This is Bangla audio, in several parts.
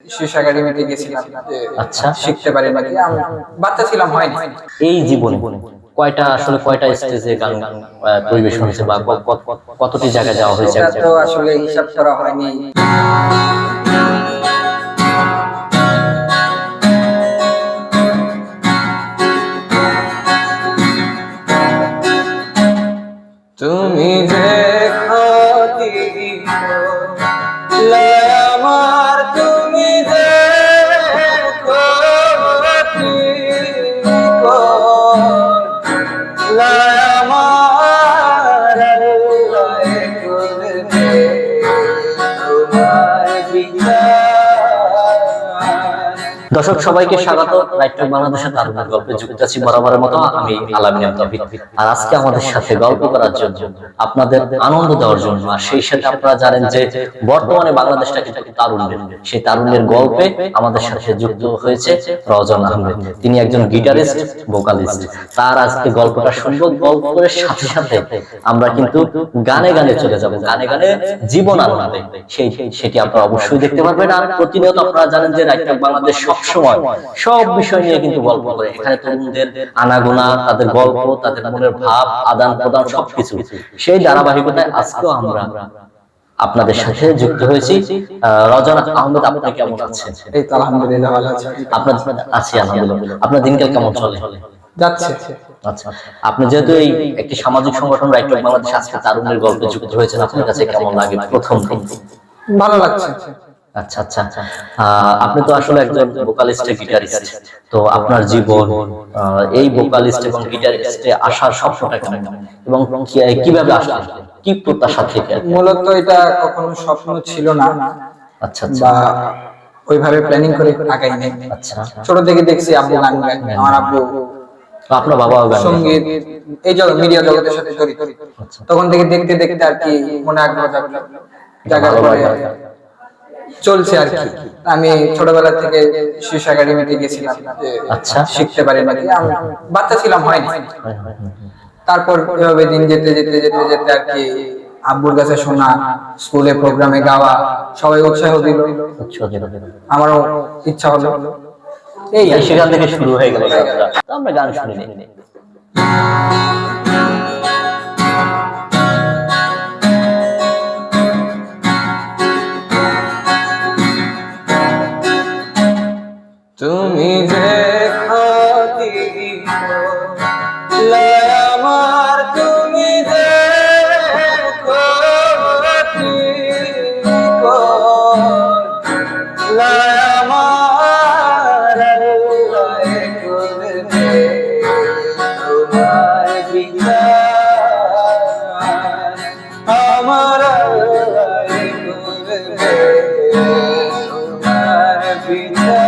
শীর্ষ একাডেমিতে গেছিলাম যে আচ্ছা, শিখতে পারি নাকি। আমি বাচ্চা ছিলাম, হয়নি। এই জীবনে কয়টা স্টেজে গান পরিবেশন হয়েছে বা কতটি জায়গায় যাওয়া হয়েছে? এটা তো আসলে হিসাব করা হয়নি। তুমি যে ক্ষতি করলে আমার, তুমি যে ক্ষতি করলে আমার, আল্লাহ করবে তোমার বিচার। দর্শক সবাইকে স্বাগত। রাইট বাংলাদেশের তারুণ্যের গল্পে যুক্ত আছি বরাবরের মতো আমি আলামিন তৌফিক। আর আজকে আমাদের সাথে গল্প করার জন্য, আপনাদের আনন্দ দেওয়ার জন্য, আর সেই সাথে আপনারা জানেন যে বর্তমানে বাংলাদেশটা কিন্তু তারুণ্যের, সেই তারুণ্যের গল্পে আমাদের সাথে যুক্ত হয়েছে রওজন আহমেদ। তিনি একজন গিটারিস্ট, ভোকালিস্ট। তার আজকে গল্পটা শুনবো। গল্পের সাথে সাথে আমরা কিন্তু গানে গানে চলে যাব, গানে গানে জীবন আনন্দে সেটি আপনারা অবশ্যই দেখতে পারবেন। আর প্রতিনিয়ত আপনারা জানেন যে রাইট বাংলাদেশ সবসময় সব বিষয় নিয়ে কিন্তু গল্প করে। এখানে তরুণদের আনাগোনা, তাদের গল্প, তাদের মনের ভাব, আদান প্রদান সবকিছু। সেই ধারাবাহিকতায় আজকেও আমরা আপনাদের সাথে যুক্ত হয়েছি। রওজন আহমেদ, আপনি কেমন আছেন? এই তো আলহামদুলিল্লাহ ভালো আছি। আলহামদুলিল্লাহ। আপনার দিনকাল কেমন চলে? যাচ্ছে। আচ্ছা, আপনি যেহেতু এই একটি সামাজিক সংগঠন রাইট বাংলাদেশ আজকে তারুণ্যের গল্পে যুক্ত হয়েছেন, আপনার কাছে কেমন লাগে প্রথম দিন? ভালো লাগছে। আচ্ছা, আপনি তো আসলে একজন ভোকালিস্ট, গিটারিস্ট। তো আপনার জীবন এই ভোকালিস্ট এবং গিটারিস্টে আসার স্বপ্নটা কেমন এবং কিভাবে আসলে, কি প্রত্যাশা থেকে? মূলত এটা কখনো স্বপ্ন ছিল না। আচ্ছা, বা ওইভাবে প্ল্যানিং করে আগাই নাই। আচ্ছা, ছোট থেকে দেখছি আব্বু গান গায়, আমার আব্বু, আপনার বাবাও গান, সঙ্গীত, এই মিডিয়া জগতের সাথে জড়িত। তখন থেকে দেখতে দেখতে আর কি মনে আগ্রহ জায়গা করে চলছে আর কি। আমি ছোটবেলা থেকে শীর্ষ একাডেমিতে গেছিলাম যে শিখতে পারি নাকি। আমি বাচ্চা ছিলাম, হয়নি। তারপর এভাবে দিন যেতে যেতে যেতে যেতে আর কি আব্বুর কাছে শোনা, স্কুলে প্রোগ্রামে গাওয়া, সবাই উৎসাহ দিল, আমারও ইচ্ছা হলো। এই সেখান থেকে শুরু হয়ে গেল। আমরা গান শুনি। তুমি যে ক্ষতি করলে আমার, তুমি যে ক্ষতি করলে আমার, আল্লাহ করবে তোমার বিচার। আমার আল্লাহ করবে তোমার বিচার।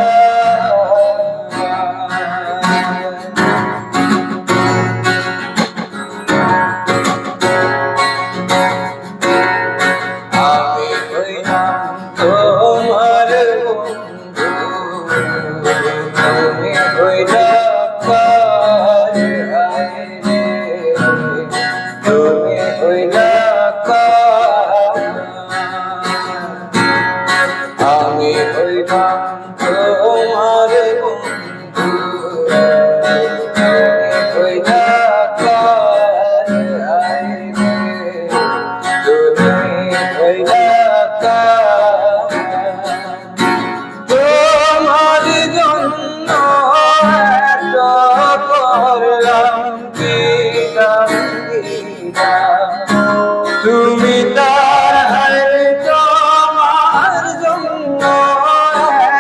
তুমি তার হারে তোমার জন্য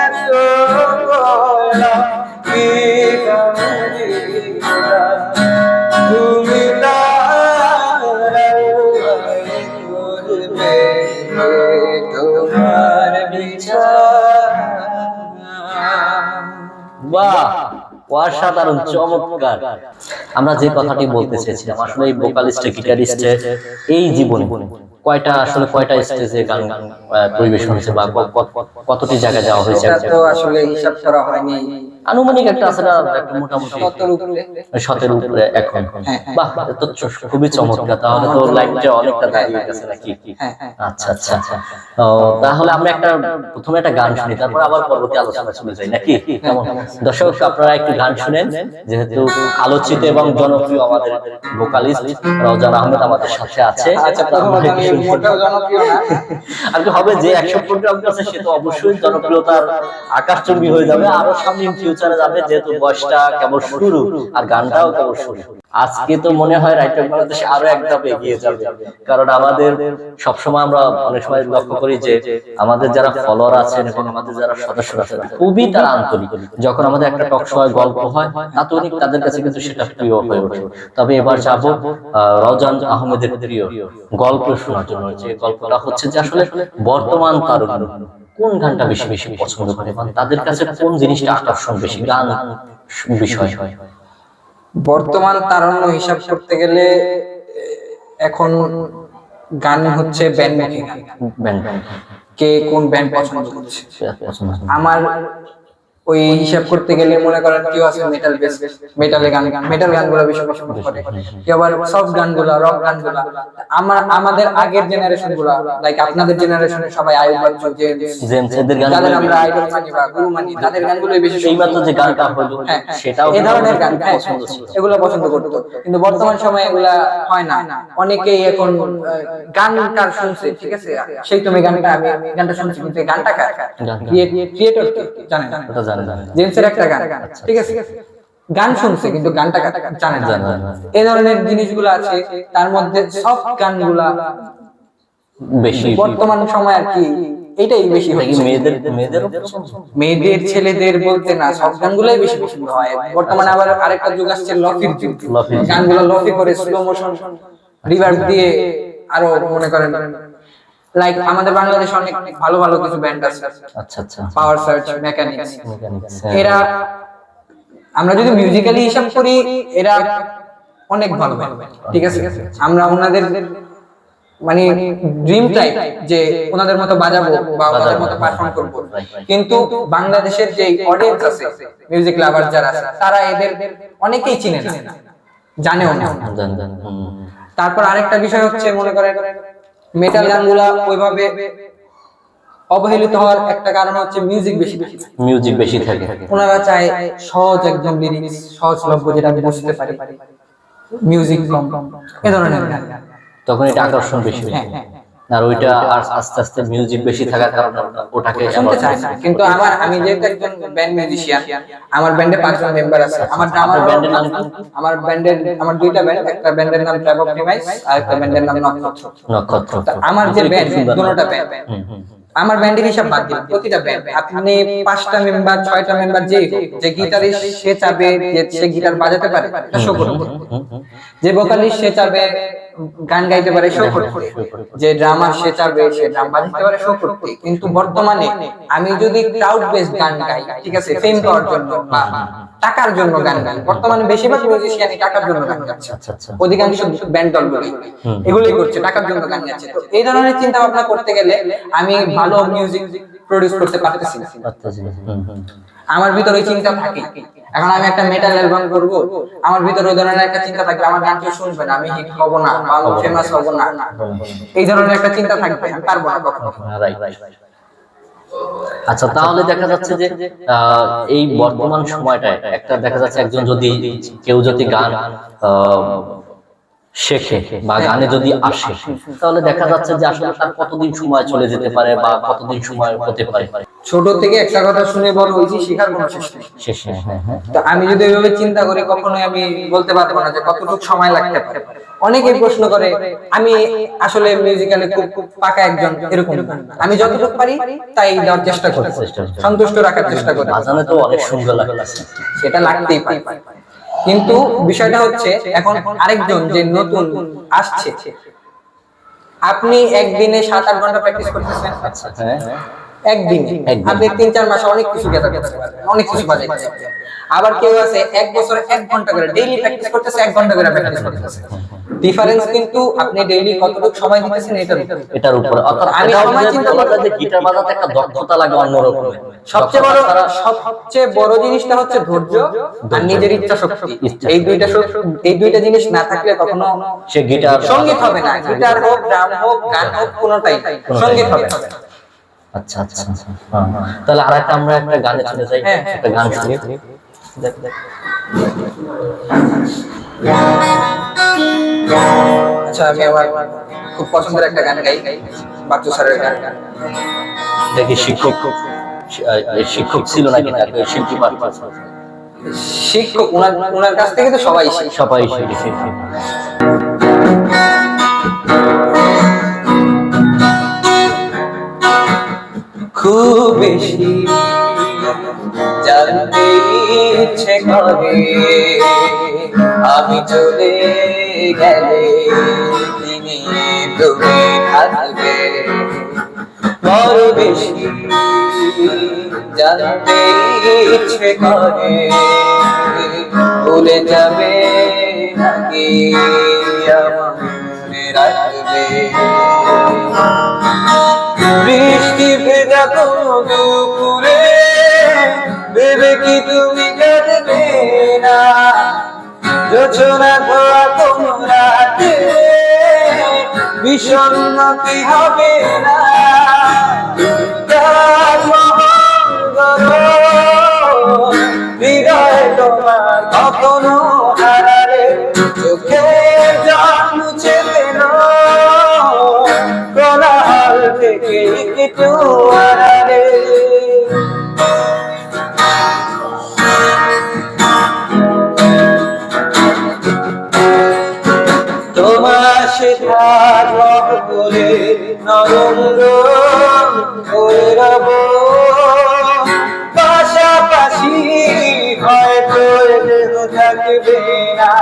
এত করলাম কি তুমি তার করবে তোমার বিচার। বাহ, অসাধারণ, চমৎকার। আমরা যে কথাটি বলতে চেয়েছিলাম, আসলে এই ভোকালিস্ট, গিটারিস্টের এই জীবনে কয়টা স্টেজে গান পরিবেশন হয়েছে বা কতটি জায়গায় যাওয়া হয়েছে? এটা তো আসলে হিসাব করা হয়নি। আনুমানিক একটা আছে না, একটা মোটামুটি 17 উপরে। 17 উপরে এখন। বাহ, এটা তো খুবই চমৎকার। তাহলে তো লাইফটা অনেকটা দাঁড়িয়ে গেছে নাকি? আচ্ছা আচ্ছা আচ্ছা। তাহলে আমরা প্রথমে একটা গান শুনি, তারপর আবার পরবর্তী আলোচনা চলে যাই নাকি? কেমন? দর্শক আপনারা একটু গান শুনেন, যেহেতু আলোচিত এবং জনপ্রিয় আমাদের ভোকালিস্ট রাউজান আহমেদ আমাদের সাথে আছে। আচ্ছা, প্রথমত আমি মোটেও জনপ্রিয় না। আর হবে যে 100 প্রোগ্রাম করছে সে তো অবশ্যই জনপ্রিয়তার আকাশচুম্বী হয়ে যাবে, আরো সামনে ফিউচারে যাবে, যেহেতু বয়সটা কেবল শুরু আর গানটাও কেবল শুরু। আজকে তো মনে হয় রাইটার বাংলাদেশ আরো এক ধাপ এগিয়ে যাবে, কারণ আমাদের সবসময় আমরা অনেক সময় লক্ষ্য করি যে আমাদের যারা ফলোয়ার আছেন এবং আমাদের যারা সদস্যরা আছেন খুবই তারা আন্তরিক। যখন আমাদের একটা টক শো হয়, গল্প হয়, তাৎক্ষণিক তাদের কাছে কিন্তু সেটা প্রিয় হয়ে ওঠে। তবে এবার যাব রাউজান আহমেদের প্রিয় গল্প শোনার জন্য। যে গল্পটা হচ্ছে যে আসলে বর্তমান তারুণ্য কোন গানটা বেশি বেশি পছন্দ করে এবং তাদের কাছে কোন জিনিসটা আকর্ষণ বেশি, গান বিষয়। বর্তমান তারুণ্য হিসাব করতে গেলে এখন গান হচ্ছে ব্যান্ডমুখী গান। কে কোন ব্যান্ড পছন্দ করছে, আমার ওই হিসাব করতে গেলে মনে করেন কেউ আছে মেটাল বেস, মেটাল গানগুলো বেশি পছন্দ করে, কেউ আবার সফট গানগুলো, রক গানগুলো। আমাদের আগের জেনারেশন গুলা, লাইক আপনাদের জেনারেশনে সবাই আইয়ুব বাচ্চু, জেমস, এদের গান যাদের আমরা আইডল মানি বা গুরু মানি, তাদের গানগুলোই বেশি। এইমাত্র যে গানটা হলো সেটাও এই ধরনের গান পছন্দ ছিল, এগুলো পছন্দ করতো। কিন্তু বর্তমান সময়ে এগুলা হয় না। অনেকেই এখন গানটা শুনছে, ঠিক আছে, সেই তুমি গানটা, আমি গানটা শুনছি, কিন্তু এই গানটা কার, ক্রিয়েটর কে জানেন না। জেমসের একটা গান, ঠিক আছে, গান শুনছে কিন্তু গানটা জানেন না। এই ধরনের জিনিসগুলো আছে। তার মধ্যে সফট গানগুলা বেশি বর্তমান সময় আর কি, এটাই বেশি হয়। মেয়েদের ছেলেদের বলতে না, সফট গানগুলাই বেশি পছন্দ হয় বর্তমানে। আবার আরেকটা যুগ আসছে লফির যুগ, গানগুলো লফি করে স্লো মোশন রিভার্ব দিয়ে আরো মনে করেন, লাইক আমাদের বাংলাদেশে অনেক ভালো ভালো কিছু ব্যান্ড আছে। আচ্ছা আচ্ছা, পাওয়ার সার্চ, মেকানিক্স, এরা আমরা যদি মিউজিক্যালি হিসাব করি এরা অনেক ভালো ব্যান্ড, ঠিক আছে। আমরা ওনাদের মানে ড্রিম টাইপ যে ওনাদের মতো বাজাবো বা ওনাদের মতো পারফর্ম করব, কিন্তু বাংলাদেশের যে অডিয়েন্স আছে, মিউজিক লাভার যারা আছে, তারা এদের অনেকেই চিনে না, জানেও না। তারপর আরেকটা বিষয় হচ্ছে মনে করেন মেটাল গানগুলা ওইভাবে অবহেলিত হওয়ার একটা কারণ হচ্ছে মিউজিক বেশি থাকে। ওনারা চায় সহজ একদম লিরিক্স, সহজলভ্য, যেটা আমি বুঝতে পারি, মিউজিক কম, এই ধরনের গান, তখন এটা আকর্ষণ বেশি। আর ওইটা আস্তে আস্তে মিউজিক বেশি থাকার কারণে ওটাকে শুনতে চায় না। কিন্তু আমি যেহেতু একজন ব্যান্ড মিউজিশিয়ান, আমার ব্যান্ডে 5 জন মেম্বার আছে। আমার ব্যান্ডের নাম, আমার দুইটা ব্যান্ড, একটা ব্যান্ডের নাম ট্র্যাপ অফ ডিভাইস আর একটা ব্যান্ডের নাম নক্ষত্র। আমার যে ব্যান্ড, দুটোটা ব্যান্ড, আমার ব্যান্ডের হিসাব বাদ দিন, প্রতিটা ব্যান্ড আপনি 5টা মেম্বার 6টা মেম্বার যে গিটারিস্ট সে চাবে যে সে গিটার বাজাতে পারে, এটা শো করবে। যে ভোকালিস্ট সে চাবে গান গাইতে পারে, শো করতে। যে ড্রামার সে চাবে সে ড্রাম বাজাতে পারে, শো করতে। কিন্তু বর্তমানে আমি যদি ক্রাউড বেসড গান গাই, ঠিক আছে, ফেম পাওয়ার জন্য বা টাকার জন্য গান গাই, বর্তমানে বেশিরভাগ মিউজিশিয়ানই টাকার জন্য গান গাচ্ছে। অধিকাংশ ব্যান্ড দলগুলো এগুলোই করছে, টাকার জন্য গান গাচ্ছে। তো এই ধরনের চিন্তা ভাবনা করতে গেলে আমি ভালো মিউজিক প্রডিউস করতে পারতেছি না। আমার ভিতরে ওই চিন্তা থাকে। এখন আমি একটা মেটাল অ্যালবাম করব, আমার ভিতরে ওই ধরনের একটা চিন্তা থাকবে, আমার গান কেউ শুনবে না, আমি হিট হব না বা আমি ফেমাস হব না, এই ধরনের একটা চিন্তা থাকবে, আমি পারবো না কখনো। আচ্ছা, তাহলে দেখা যাচ্ছে যে এই বর্তমান সময়টায় একটা দেখা যাচ্ছে একজন যদি কেউ যদি গান শেখে বা গানে যদি আসে, তাহলে দেখা যাচ্ছে যে আসলে তার কতদিন সময় চলে যেতে পারে বা কতদিন সময় হতে পারে। ছোট থেকে একটা কথা শুনে বড় হয়েছি, শেখার কোনো শেষ নেই। তো আমি যদি ওইভাবে চিন্তা করি, কখনোই আমি বলতে পারবো না যে কতটুকু সময় লাগতে পারে। অনেকেই প্রশ্ন করে, আমি আসলে মিউজিক্যালি খুব পাকা একজন এরকম, আমি যতটুকু পারি তাই দেওয়ার চেষ্টা করি, সন্তুষ্ট রাখার চেষ্টা করি। বাজানো তো অনেক সুন্দর লাগছে, সেটা লাগতেই পারে। কিন্তু বিষয়টা হচ্ছে এখন আরেকজন যে নতুন আসছে, আপনি একদিনে 7-8 ঘন্টা প্র্যাকটিস করতেছেন, একদিনে আপনি 3-4 মাসে অনেক কিছু গেটার করতে পারবেন, অনেক কিছু বাজাইতে পারবেন। আবার কেউ আছে 1 বছরে 1 ঘন্টা করে ডেইলি প্র্যাকটিস করতেছে, 1 ঘন্টা করে প্র্যাকটিস করতেছে। ডিফারেন্স কিন্তু আপনি ডেইলি কতটুকু সময় দিতেছেন এটার উপর। অর্থাৎ আমি সময় চিন্তা বলা যায় যে গিটার বাজাতে একটা দক্ষতা লাগে অন্যরকম। সবচেয়ে বড় জিনিসটা হচ্ছে ধৈর্য আর নিজের ইচ্ছা শক্তি। এই দুইটা জিনিস না থাকলে কখনো সে গিটার সঙ্গীত হবে না। গিটার হোক, ড্রাম হোক, গান হোক, কোনোটাই সঙ্গীত হবে না। আচ্ছা আচ্ছা, তাহলে আরেকটা আমরা একটা গানে চলে যাই, একটা গান শুনি। দেখ দেখ, আচ্ছা আমি আমার খুব পছন্দের একটা গান গাই, বাচ্চু স্যারের গান। দেখি শিক্ষক ছিল নাকি, তাকে শিল্পী পারপাস শিক্ষক, ওনার কাছ থেকে তো সবাই শিখে। খুব বেশি জানতে ইচ্ছে করে আমি চলে গেলে তিনি তুমি থাকবে, বড় বেশি জানতে ইচ্ছে করে ভুলে যাবে নাকি আমার মনে রাখবে। বৃষ্টি ভেজা কোনো দুপুরে ভেবে কি তুমি কাঁদবে না, যোচনা ধোয়া কোনো রাতে বিষণ্ণতি হবে না। হৃদয় তোমার কখনো হারালে চোখে জল মুছে দিল, কোলাহল থেকে একটু হারালে। তোমার শেখার বলে নরম করে রব, পাশাপাশি হয়তো দেহ থাকবে না,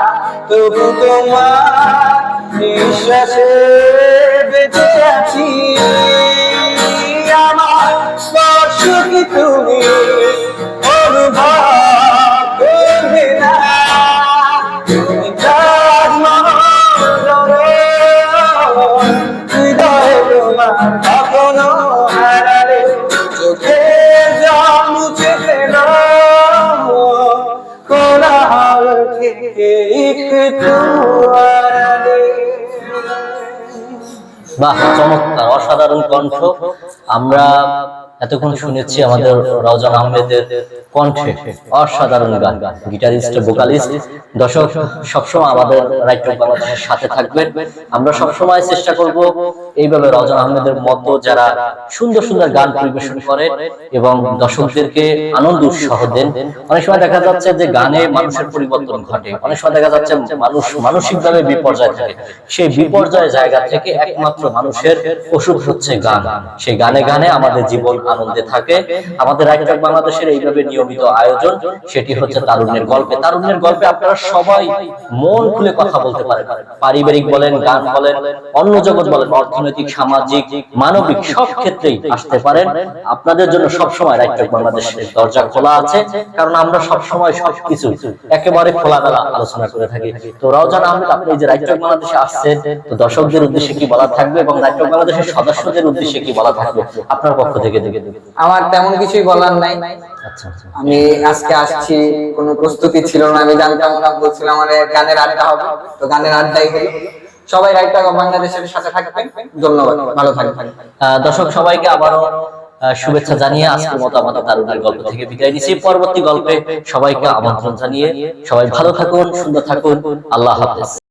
তবু তোমার নিঃশ্বাসে বেঁচে আছি। আমার স্পর্শ কি তুমি অনুভব করবে না, তুমি হৃদয় তোমার কখনো হারালে চোখে জল মুছে দিল, কোলাহল থেকে একটু হারালে। বাহ, চমৎকার, অসাধারণ কণ্ঠ। আমরা এতক্ষণ শুনেছি আমাদের রওজান আহমেদের কণ্ঠে অসাধারণ গান, গিটারিস্ট, ভোকালিস্ট। দর্শক সবসময় আমাদের রাইট টু বাংলাদেশের সাথে থাকবেন। আমরা সবসময় চেষ্টা করব এইভাবে রওজান আহমেদের মতো যারা সুন্দর সুন্দর গান পরিবেশন করে এবং দর্শকদেরকে আনন্দ উৎসাহ দেন। অনেক সময় দেখা যাচ্ছে যে গানে মানুষের পরিবর্তন ঘটে, অনেক সময় দেখা যাচ্ছে মানুষ মানসিকভাবে বিপর্যয় থাকে। সেই বিপর্যয় জায়গা থেকে একমাত্র মানুষের ওষুধ হচ্ছে গান। সেই গানে গানে আমাদের জীবন আনন্দে থাকে। আমাদের রাইট টু বাংলাদেশের এইভাবে নিয়মিত আয়োজন, সেটি হচ্ছে তারুণ্যের গল্পে। তারুণ্যের গল্পে আপনারা সবাই মন খুলে কথা বলতে পারেন, পারিবারিক বলেন, গান বলেন, অন্য জগৎ বলেন, অর্থনৈতিক, সামাজিক, মানবিক সব ক্ষেত্রেই আসতে পারেন। আপনাদের জন্য সবসময় রাইট টু বাংলাদেশের দরজা খোলা আছে, কারণ আমরা সবসময় সবকিছু একেবারে খোলামেলা আলোচনা করে থাকি। তো রওজান আহমেদ, আপনি যে রাইট টু বাংলাদেশে আসছেন, তো দর্শকদের উদ্দেশ্যে কি বলা থাকবে এবং রাইট টু বাংলাদেশের সদস্যদের উদ্দেশ্যে কি বলা থাকবে আপনার পক্ষ থেকে? আমার তেমন কিছুই বলার নাই। আমি আজকে আসছি, কোনো প্রস্তুতি ছিল না, আমি জানতাম না, বলছিলাম আমার গানের আড্ডা হবে, তো গানের আড্ডাই হলো। সবাই রাইট টু বাংলাদেশের সাথে থাকবেন। ধন্যবাদ, ভালো থাকবেন। দর্শক সবাইকে আবারও শুভেচ্ছা জানিয়ে আজকের মতো আমাদের তারুণ্যের গল্প থেকে বিদায় নিচ্ছি। পরবর্তী গল্পে সবাইকে আমন্ত্রণ জানিয়ে সবাই ভালো থাকুন, সুন্দর থাকুন। আল্লাহ হাফেজ।